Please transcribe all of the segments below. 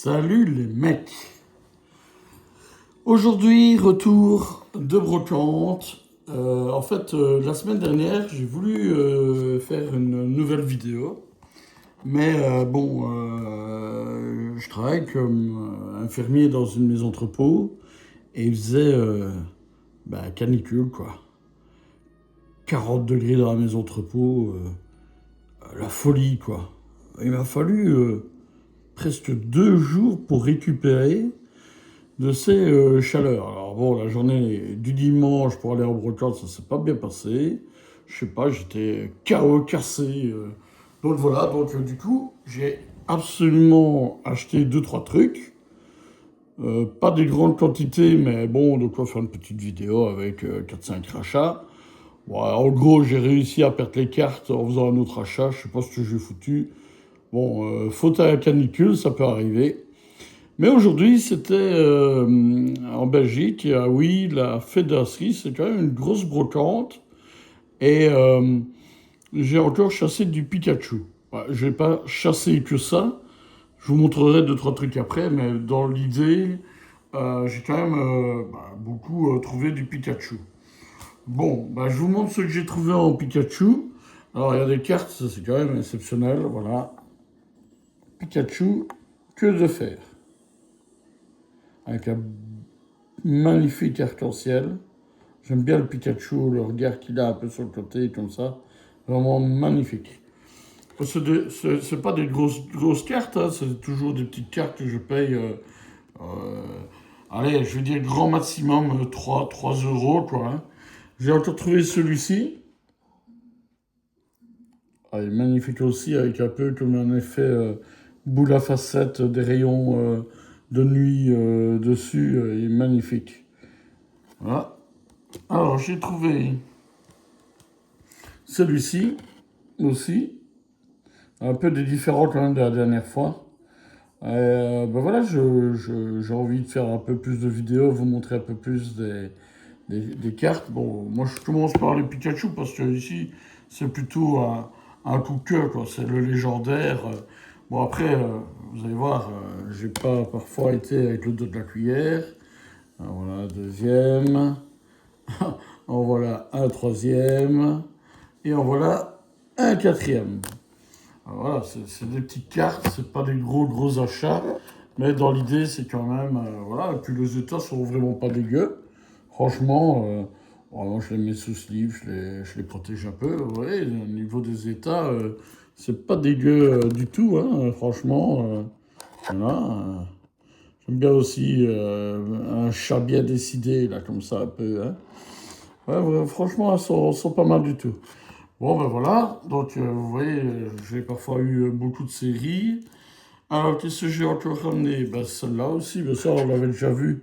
Salut les mecs. Aujourd'hui, retour de brocante. La semaine dernière, j'ai voulu faire une nouvelle vidéo. Je travaille comme infirmier dans une maison entrepôt et il faisait canicule quoi. 40 degrés dans la maison entrepôt, la folie quoi. Il m'a fallu presque 2 jours pour récupérer de ces chaleurs. Alors bon, la journée du dimanche pour aller en brocante, ça s'est pas bien passé. Je sais pas, j'étais KO cassé. Du coup, j'ai absolument acheté 2-3 trucs. Pas des grandes quantités, mais bon, de quoi faire une petite vidéo avec 4-5 rachats. Bon, en gros, j'ai réussi à perdre les cartes en faisant un autre achat. Je sais pas ce que j'ai foutu. Bon, faute à la canicule, ça peut arriver. Mais aujourd'hui, c'était en Belgique, et oui, la fête d'Assery, c'est quand même une grosse brocante. Et j'ai encore chassé du Pikachu. Je n'ai pas chassé que ça. Je vous montrerai 2-3 trucs après, mais dans l'idée, j'ai quand même beaucoup trouvé du Pikachu. Bon, je vous montre ce que j'ai trouvé en Pikachu. Alors, il y a des cartes, ça c'est quand même exceptionnel. Voilà. Pikachu, que de faire. Avec un magnifique arc-en-ciel. J'aime bien le Pikachu, le regard qu'il a un peu sur le côté, comme ça. Vraiment magnifique. C'est pas des grosses cartes, hein, c'est toujours des petites cartes que je paye. Allez, je vais dire grand maximum 3 euros, quoi. Hein. J'ai encore trouvé celui-ci. Ah, il est magnifique aussi, avec un peu comme un effet boule à facettes, des rayons de nuit dessus. Il est magnifique. Voilà. Alors, j'ai trouvé celui-ci aussi. Un peu des différents quand même de la dernière fois. J'ai envie de faire un peu plus de vidéos, vous montrer un peu plus des cartes. Bon, moi je commence par les Pikachu parce que ici c'est plutôt un coup de cœur, quoi. C'est le légendaire. Bon après, vous allez voir, j'ai pas parfois été avec le dos de la cuillère. Alors, voilà, deuxième. En voilà un troisième. Et en voilà un quatrième. Alors voilà, c'est des petites cartes, c'est pas des gros achats, mais dans l'idée, c'est quand même, voilà, et puis les états sont vraiment pas dégueux. Franchement, moi je les mets sous sleeve, je les protège un peu, vous voyez, au niveau des états, c'est pas dégueu du tout, hein, franchement, voilà. J'aime bien aussi un chat bien décidé, là, comme ça, un peu, hein. Ouais, franchement, elles sont pas mal du tout. Bon, ben voilà, donc vous voyez, j'ai parfois eu beaucoup de séries. Alors, qu'est-ce que j'ai encore ramené? Ben, celle-là aussi, ben, ça on l'avait déjà vu.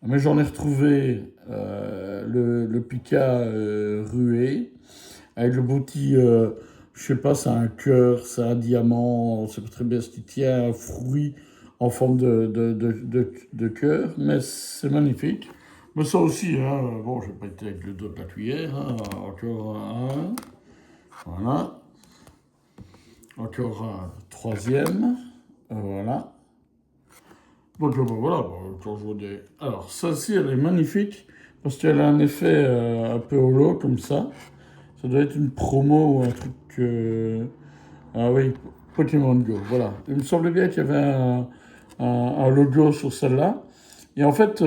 Mais j'en ai retrouvé le Pika rué, avec le bouti, je sais pas, c'est un cœur, c'est un diamant, on sait pas très bien ce qu'il tient, un fruit en forme de cœur, mais c'est magnifique. Mais ça aussi, hein, bon, je vais pas été avec le dos de la cuillère, hein, encore un. Voilà. Encore un troisième. Voilà. Quand je vois des... Alors, celle-ci, elle est magnifique parce qu'elle a un effet un peu holo comme ça. Ça doit être une promo ou un truc... Ah oui, Pokémon Go. Voilà. Il me semblait bien qu'il y avait un logo sur celle-là. Et en fait,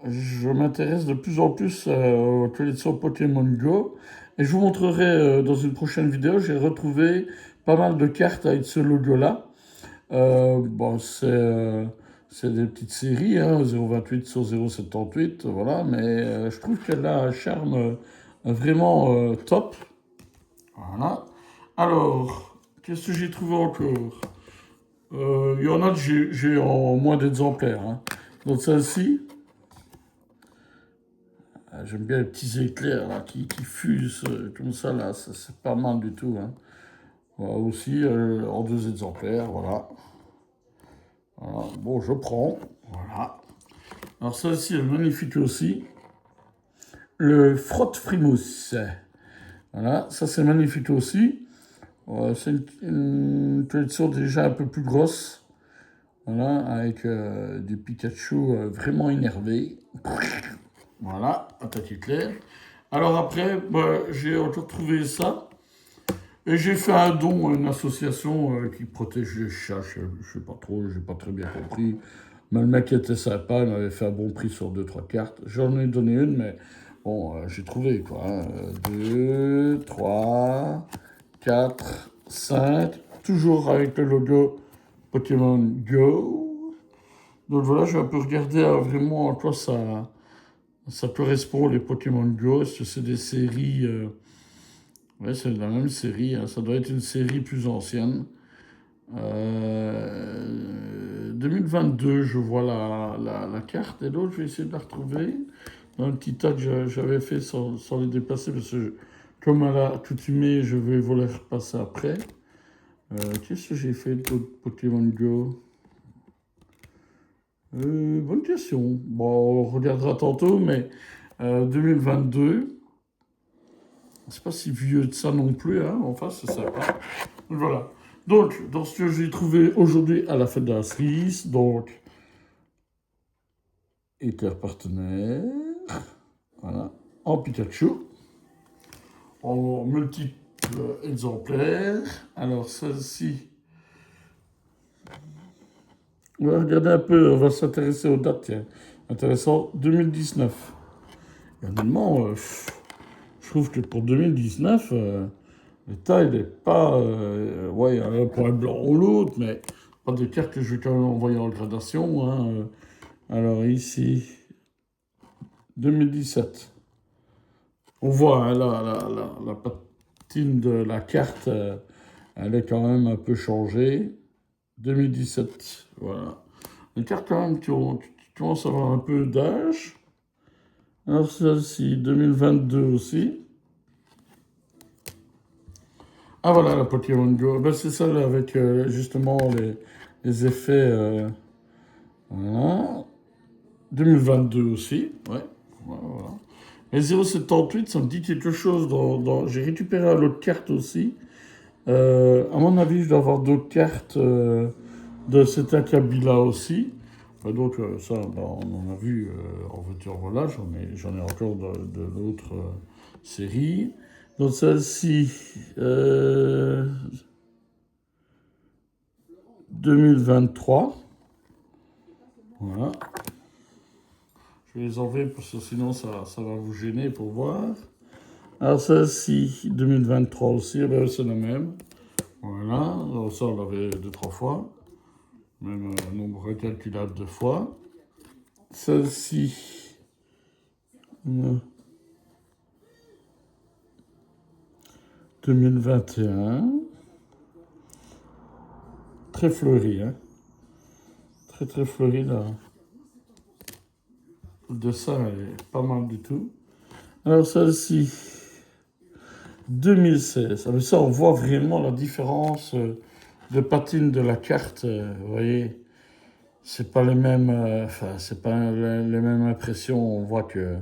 je m'intéresse de plus en plus aux collections Pokémon Go. Et je vous montrerai dans une prochaine vidéo, j'ai retrouvé pas mal de cartes avec ce logo-là. C'est des petites séries, hein, 0,28 sur 0,78, voilà. Mais je trouve qu'elle a un charme vraiment top. Voilà. Alors, qu'est-ce que j'ai trouvé encore? Il y en a que j'ai en moins d'exemplaires. Hein. Donc celle-ci, j'aime bien les petits éclairs là, qui fusent comme ça, là, c'est pas mal du tout. Hein. Voilà, aussi en 2 exemplaires, voilà. Voilà. Bon, je prends, voilà. Alors celle-ci est magnifique aussi. Le Frotte Frimousse. Voilà, ça c'est magnifique aussi. C'est une collection déjà un peu plus grosse. Voilà, avec du Pikachu vraiment énervé. Voilà, attaque éclair. Alors après, bah, j'ai encore trouvé ça. Et j'ai fait un don à une association qui protège les chats. Je sais pas trop, j'ai pas très bien compris. Mais le mec était sympa, il m'avait fait un bon prix sur deux trois cartes. J'en ai donné une, mais bon, j'ai trouvé quoi. 2, 3, 4, 5. Toujours avec le logo Pokémon Go. Donc voilà, je vais un peu regarder vraiment à quoi ça correspond, les Pokémon Go. Est-ce que c'est des séries. Ouais, c'est la même série, hein. Ça doit être une série plus ancienne. 2022, je vois la carte et l'autre, je vais essayer de la retrouver. Dans un petit tas que j'avais fait sans les déplacer, parce que comme à l'accoutumée, je vais vous les repasser après. Qu'est-ce que j'ai fait d'autre Pokémon Go? Bonne question. Bon, on regardera tantôt, mais 2022. C'est pas si vieux de ça non plus, hein. Enfin, c'est sympa. Voilà. Donc, dans ce que j'ai trouvé aujourd'hui à la fête de la cerise, donc, Ether partenaire, voilà, en Pikachu, en multiples exemplaires. Alors, celle-ci, on va regarder un peu, on va s'intéresser aux dates, tiens. Intéressant, 2019. Et honnêtement, je trouve que pour 2019, le taille n'est pas. Ouais, il y a un point blanc ou l'autre, mais pas des cartes que je vais quand même envoyer en gradation, hein. Alors ici, 2017. On voit hein, la patine de la carte, elle est quand même un peu changée. 2017, voilà. Les cartes quand même qui commencent à avoir un peu d'âge. Alors celle-ci, 2022 aussi. Ah voilà, la Pokémon Go. Ben, c'est celle avec justement les effets. Voilà. 2022 aussi, ouais. Voilà. Et 078, ça me dit quelque chose. J'ai récupéré l'autre carte aussi. À mon avis, je dois avoir d'autres cartes de cet acabit-là aussi. Donc ça, bah, on en a vu en voiture, voilà. J'en ai encore de l'autre série. Donc celle-ci, 2023. Voilà. Je vais les enlever parce que sinon ça va vous gêner pour voir. Alors celle-ci, 2023 aussi, eh ben, c'est la même. Voilà, alors ça on l'avait deux, trois fois. Même nombre incalculable de fois. Celle-ci, 2021. Très fleuri, hein. Très très fleuri là. Le dessin est pas mal du tout. Alors celle-ci, 2016. Ah, mais ça, on voit vraiment la différence de patine de la carte. Vous voyez, c'est pas les mêmes, enfin, c'est pas les mêmes impressions. On voit que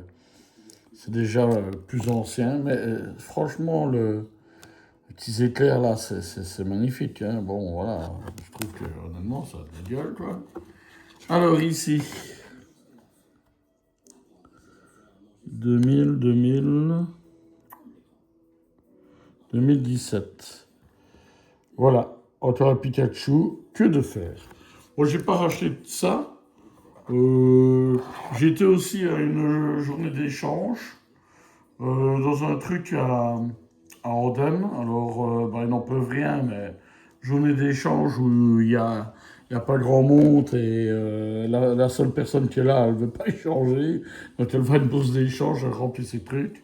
c'est déjà plus ancien, mais franchement, le petit éclair là, c'est magnifique, hein. Bon, voilà, je trouve que honnêtement, ça a de la gueule, quoi. Alors ici, 2017. Voilà, encore un Pikachu, que de faire. Bon, j'ai pas racheté ça. J'ai été aussi à une journée d'échange dans un truc à Andenne. Alors, bah, ils n'en peuvent rien, mais journée d'échange où il y a pas grand monde et la seule personne qui est là, elle veut pas échanger. Donc, elle va à une pause d'échange, elle remplit ses trucs.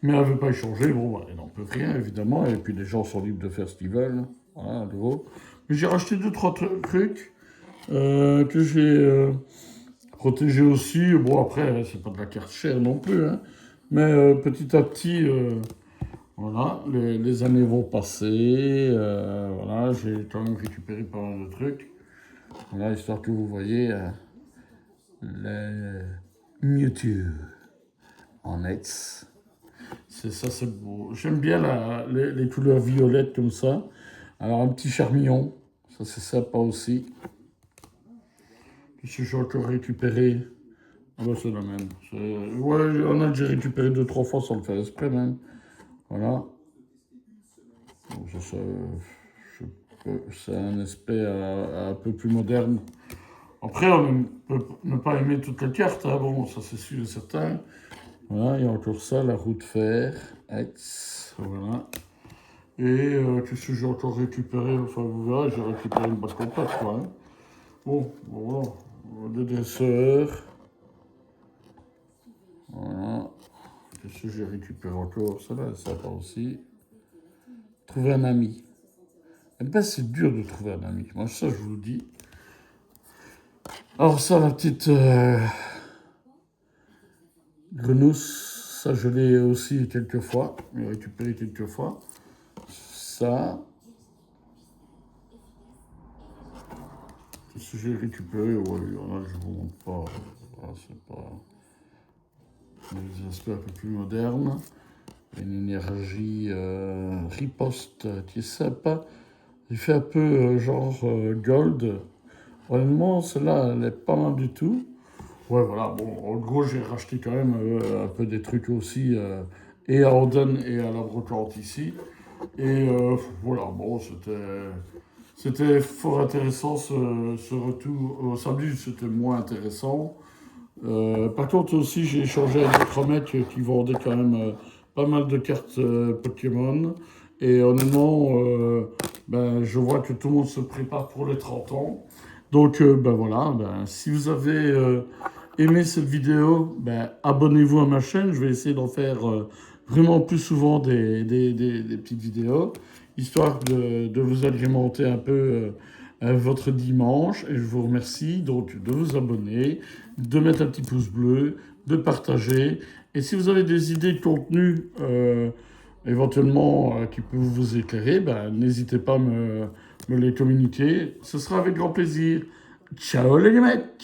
Mais elle veut pas échanger. Bon, bah, ils n'en peuvent rien, évidemment. Et puis, les gens sont libres de faire ce qu'ils veulent. Voilà, de gros. Mais j'ai racheté deux, trois trucs que j'ai protégés aussi. Bon, après, c'est pas de la carte chère non plus, hein. Mais petit à petit, voilà, les années vont passer. Voilà, j'ai quand même récupéré pas mal de trucs. Voilà, histoire que vous voyez les Mewtwo en X. C'est ça, c'est beau. J'aime bien les couleurs violettes comme ça. Alors, un petit charmillon, ça c'est sympa aussi. Qu'est-ce que j'ai encore récupéré? Ah bah c'est la même. Ouais, on a déjà récupéré 2-3 fois sans le faire exprès même. Voilà. Donc c'est un aspect un peu plus moderne. Après, on peut ne pas aimer toutes les cartes, hein. Bon, ça c'est sûr et certain. Voilà, il y a encore ça, la roue de fer. Voilà. Et qu'est-ce que j'ai encore récupéré? Enfin, vous verrez, j'ai récupéré une boîte complète, quoi, hein. Bon, voilà. Des dresseurs. Voilà. Qu'est-ce que j'ai récupéré encore? Ça là, ça va aussi. Trouver un ami. Eh ben, c'est dur de trouver un ami. Moi, ça, je vous le dis. Alors, ça, la petite grenousse, ça, je l'ai aussi quelques fois. J'ai récupéré quelques fois. Ça. Qu'est-ce que j'ai récupéré? Ouais, là, je vous montre pas. Voilà, c'est pas. Des aspects un peu plus modernes. Une énergie riposte qui est sympa. Il fait un peu genre gold. Honnêtement, celle-là, elle est pas mal du tout. Ouais, voilà. Bon, en gros, j'ai racheté quand même un peu des trucs aussi, et à Auden et à la brocante ici. Et voilà, bon, c'était fort intéressant ce retour. Au samedi, c'était moins intéressant. Par contre, aussi, j'ai échangé avec d'autres mecs qui vendaient quand même pas mal de cartes Pokémon. Et honnêtement, ben, je vois que tout le monde se prépare pour les 30 ans. Donc, ben voilà, ben, si vous avez aimé cette vidéo, ben, abonnez-vous à ma chaîne. Je vais essayer d'en faire vraiment plus souvent des petites vidéos, histoire de vous agrémenter un peu votre dimanche. Et je vous remercie donc de vous abonner, de mettre un petit pouce bleu, de partager. Et si vous avez des idées de contenu éventuellement qui peuvent vous éclairer, ben, n'hésitez pas à me les communiquer. Ce sera avec grand plaisir. Ciao les mecs!